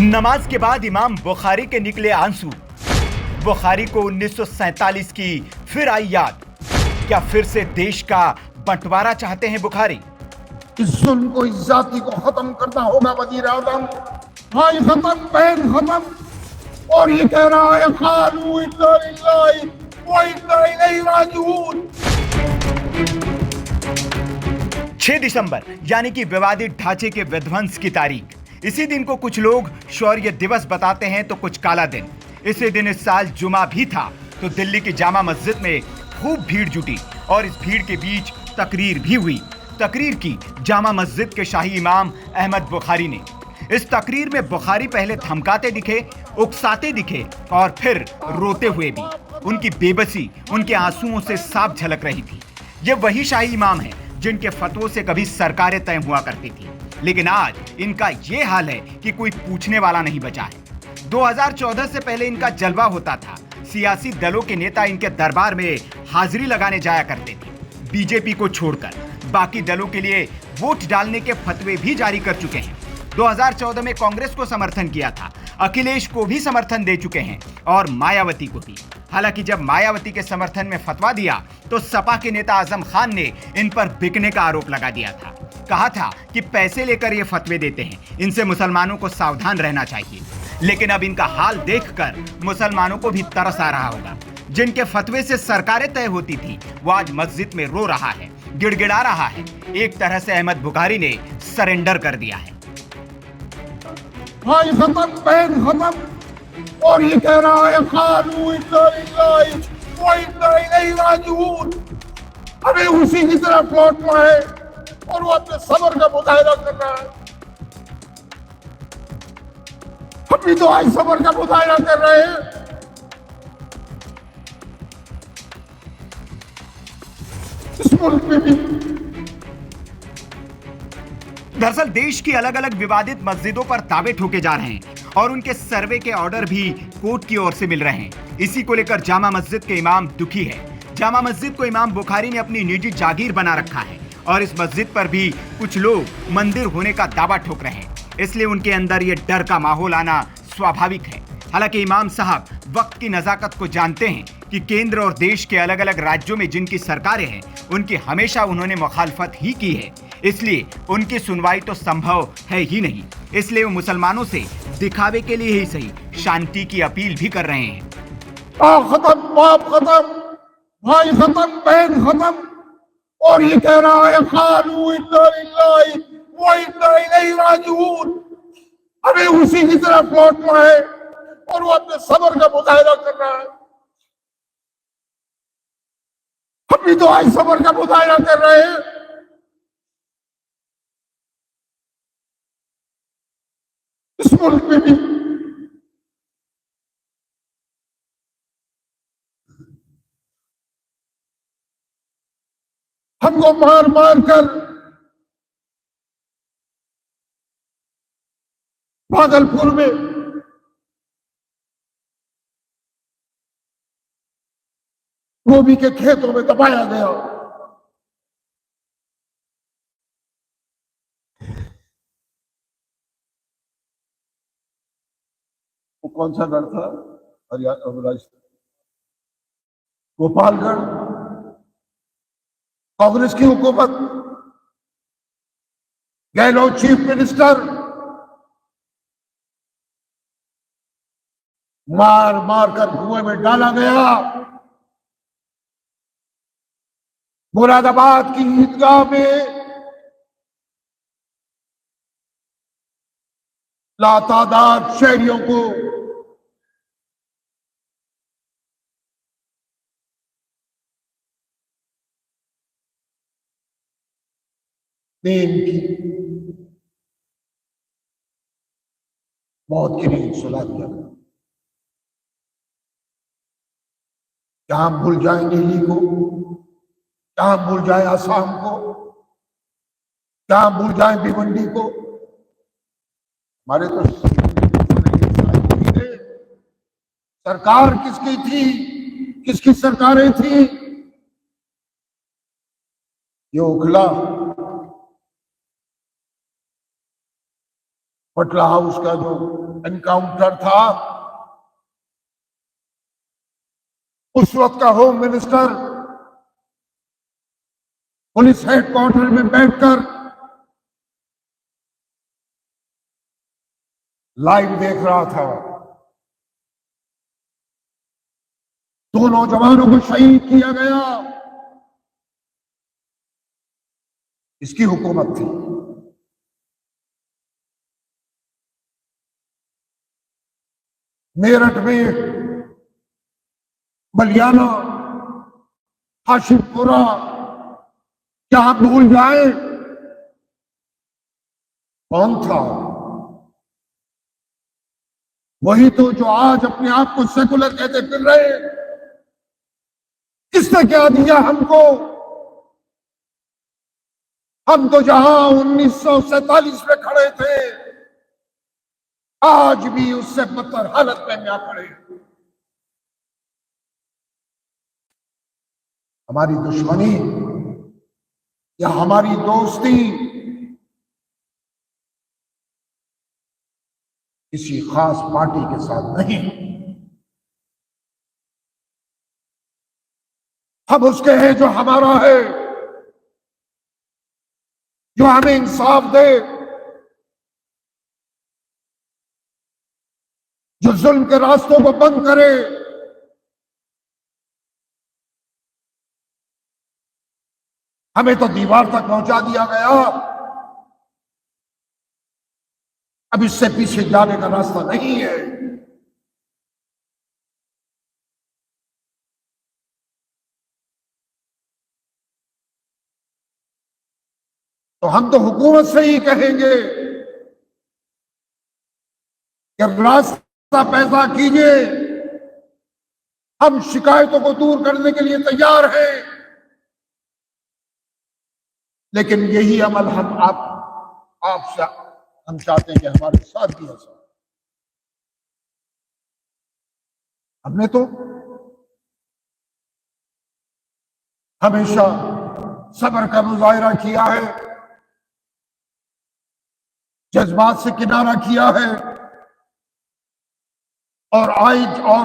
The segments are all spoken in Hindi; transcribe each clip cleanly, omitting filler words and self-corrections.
नमाज के बाद इमाम बुखारी के निकले आंसू। बुखारी को 1947 की फिर आई याद। क्या फिर से देश का बंटवारा चाहते हैं बुखारी? इस जुल्म को, इस जाति को खत्म करना होगा वजीर आजम। भाई खत्म, बहन खत्म। और ये कह रहा है खालू इन्ना लिल्लाहि व इन्ना इलैहि राजिऊन। 6 दिसंबर यानी कि विवादित ढांचे के विध्वंस की तारीख। इसी दिन को कुछ लोग शौर्य दिवस बताते हैं तो कुछ काला दिन। इसी दिन इस साल जुमा भी था तो दिल्ली की जामा मस्जिद में खूब भीड़ जुटी और इस भीड़ के बीच तकरीर भी हुई। तकरीर की जामा मस्जिद के शाही इमाम अहमद बुखारी ने। इस तकरीर में बुखारी पहले धमकाते दिखे, उकसाते दिखे और फिर रोते हुए भी। उनकी बेबसी उनके आंसुओं से साफ झलक रही थी। ये वही शाही इमाम है जिनके फतवों से कभी सरकारें तय हुआ करती थी, लेकिन आज इनका ये हाल है कि कोई पूछने वाला नहीं बचा है। 2014 से पहले इनका जलवा होता था। सियासी दलों के नेता इनके दरबार में हाजिरी लगाने जाया करते थे। बीजेपी को छोड़कर बाकी दलों के लिए वोट डालने के फतवे भी जारी कर चुके हैं। 2014 में कांग्रेस को समर्थन किया था, अखिलेश को भी समर्थन दे चुके हैं और मायावती को भी। हालांकि जब मायावती के समर्थन में फतवा दिया तो सपा के नेता आजम खान ने इन पर बिकने का आरोप लगा दिया था। कहा था कि पैसे लेकर ये फतवे देते हैं, इनसे मुसलमानों को सावधान रहना चाहिए। लेकिन अब इनका हाल देखकर मुसलमानों को भी तरस आ रहा होगा। जिनके फतवे से सरकारें तय होती थी वो आज मस्जिद में रो रहा है, गिड़गिड़ा रहा है। एक तरह से अहमद बुखारी ने सरेंडर कर दिया है। भाई खत्म, बहन खत्म। और ये कह रहा है खालू इन्ना लिल्लाहि व इन्ना इलैहि राजिऊन। हमें उसी की तरफ लौटना है और वो अपने सब्र का मुजाहिरा कर रहा है। हम भी तो आज सब्र का मुजाहिरा कर रहे हैं। इस मुल्क में भी दरअसल देश की अलग अलग विवादित मस्जिदों पर दावे ठोके जा रहे हैं और उनके सर्वे के ऑर्डर भी कोर्ट की ओर से मिल रहे हैं। इसी को लेकर जामा मस्जिद के इमाम दुखी है। जामा मस्जिद को इमाम बुखारी ने अपनी निजी जागीर बना रखा है और इस मस्जिद पर भी कुछ लोग मंदिर होने का दावा ठोक रहे हैं, इसलिए उनके अंदर ये डर का माहौल आना स्वाभाविक है। हालांकि इमाम साहब वक्त की नजाकत को जानते हैं कि केंद्र और देश के अलग अलग राज्यों में जिनकी सरकारें हैं उनकी हमेशा उन्होंने मुखालफत ही की है, इसलिए उनकी सुनवाई तो संभव है ही नहीं। इसलिए वो मुसलमानों से दिखावे के लिए ही सही शांति की अपील भी कर रहे हैं। खत्म, बाप खत्म, भाई खत्म, बहन खत्म। और ये कह रहा है खालू इन्ना लिल्लाहि व इन्ना इलैहि राजिऊन। हमें उसी की तरफ लौटना है और वो अपने सब्र का मुजाहिरा कर रहा है। हम भी तो आज सब्र का मुजाहिरा कर रहे हैं। इस मुल्क में भी हमको मार मार कर भागलपुर में गोभी के खेतों में दबाया गया। वो कौन सा गढ़ था? हरियाणा, गोपालगढ़। कांग्रेस की हुकूमत, गहलोत चीफ मिनिस्टर, मार मार कर कुएं में डाला गया। मुरादाबाद की ईदगाह में लातादाद शहरियों को नींद की, मौत की नींद सुला दिया। क्या हम भूल जाए दिल्ली को? क्या हम भूल जाए आसाम को? क्या हम भूल जाए भिवंडी को? हमारे तो सरकार किसकी थी, किसकी सरकारें थी? ये उखला पटला हाउस का जो एनकाउंटर था, उस वक्त का होम मिनिस्टर पुलिस हेडक्वार्टर में बैठकर लाइव देख रहा था। दो नौजवानों को शहीद किया गया, इसकी हुकूमत थी। मेरठ में, मलियाना, हाशिमपुरा, क्या आप भूल जाए कौन था? वही तो जो आज अपने आप को सेकुलर कहते फिर रहे। किसने क्या दिया हमको? हम तो जहां 1947 में खड़े थे, आज भी उससे बदतर हालत में जा खड़े। हमारी दुश्मनी या हमारी दोस्ती किसी खास पार्टी के साथ नहीं, हम उसके हैं जो हमारा है, जो हमें इंसाफ दे, जो जुल्म के रास्तों को बंद करे। हमें तो दीवार तक पहुंचा दिया गया, अब इससे पीछे जाने का रास्ता नहीं है। तो हम तो हुकूमत से ही कहेंगे कि रास्ता पैदा कीजिए, हम शिकायतों को दूर करने के लिए तैयार हैं, लेकिन यही अमल हम आपसे हम चाहते हैं कि हमारे साथ भी ऐसा। हमने तो हमेशा सब्र का मुजाहिरा किया है, जज्बात से किनारा किया है, और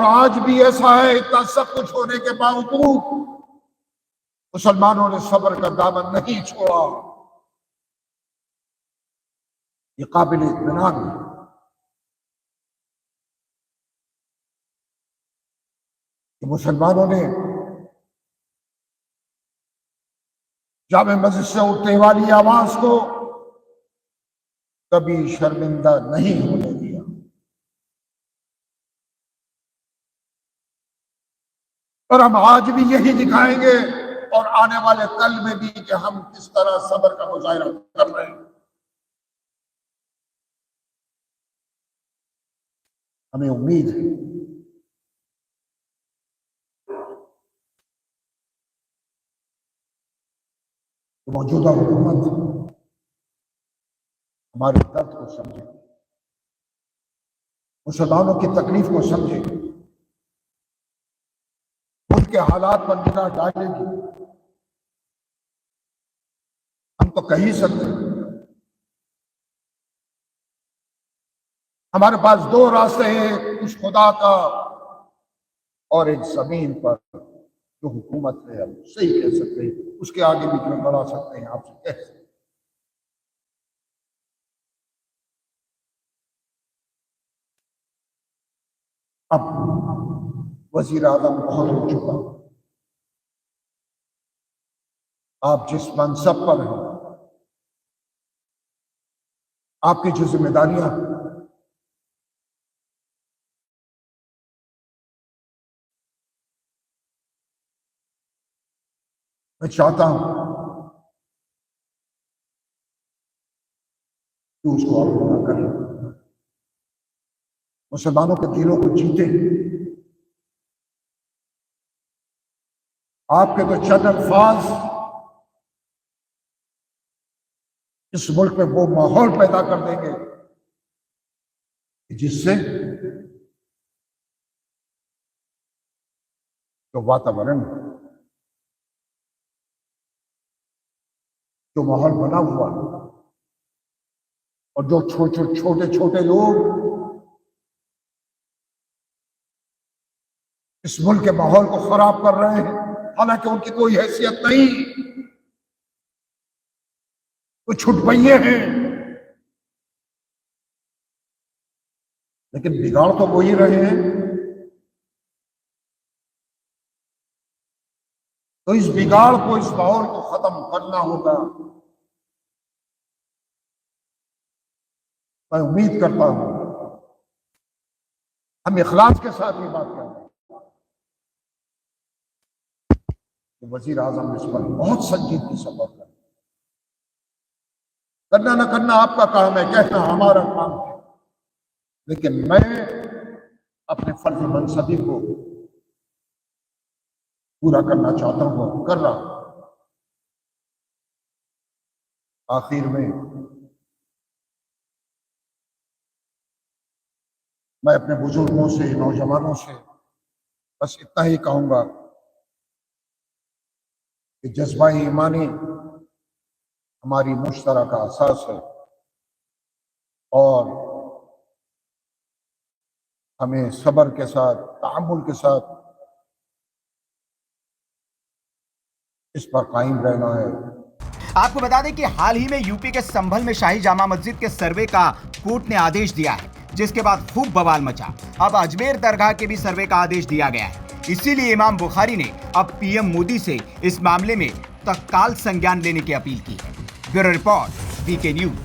आज भी ऐसा है। इतना सब कुछ होने के बावजूद मुसलमानों ने सब्र का दामन नहीं छोड़ा। ये काबिल इत्मीनान है। कि मुसलमानों ने जामे मस्जिद से उठने वाली आवाज को कभी शर्मिंदा नहीं होने दिया। और हम आज भी यही दिखाएंगे और आने वाले कल में भी कि हम किस तरह सब्र का मुजाहिरा कर रहे हैं। हमें उम्मीद है कि मौजूदा हुकूमत हमारे दर्द को समझे, मुसलमानों की तकलीफ को समझे, उनके हालात पर निगाह डालेगी। हम तो कह ही सकते हैं, हमारे पास दो रास्ते हैं, उस खुदा का और एक जमीन पर जो हुकूमत है, हम सही कह सकते हैं। उसके आगे भी जो बढ़ा सकते हैं आपसे कह सकते हैं। अब वजीर आजम बहुत हो चुका, आप जिस मनसब पर हैं, आपकी जो जिम्मेदारियां, मैं चाहता हूं कि उसको आप पूरा करें, मुसलमानों के दिलों को जीते। आपके तो चंद अल्फाज इस मुल्क में वो माहौल पैदा कर देंगे जिससे जो वातावरण, जो माहौल बना हुआ और जो छोटे छोटे लोग इस मुल्क के माहौल को खराब कर रहे हैं, हालांकि उनकी कोई हैसियत नहीं, वो छुटपइये हैं, लेकिन बिगाड़ तो वो ही रहे हैं। तो इस बिगाड़ को, इस माहौल को खत्म करना होगा। मैं उम्मीद करता हूं हम इखलास के साथ ये बात करें कि वजीर आजम इस पर बहुत संजीदगी से गौर करें। करना न करना आपका काम है, कहना हमारा काम है, लेकिन मैं अपने फर्ज मनसबी को पूरा करना चाहता हूं, कर रहा हूं। आखिर में मैं अपने बुजुर्गों से, नौजवानों से बस इतना ही कहूंगा कि जज्बा ईमानी हमारी मुश्तरका असास है और हमें सब्र के साथ, तहम्मुल के साथ इस पर कायम रहना है। आपको बता दें कि हाल ही में यूपी के संभल में शाही जामा मस्जिद के सर्वे का कोर्ट ने आदेश दिया है, जिसके बाद खूब बवाल मचा। अब अजमेर दरगाह के भी सर्वे का आदेश दिया गया है। इसीलिए इमाम बुखारी ने अब पीएम मोदी से इस मामले में तत्काल संज्ञान लेने की अपील की है। Bureau report, VK news.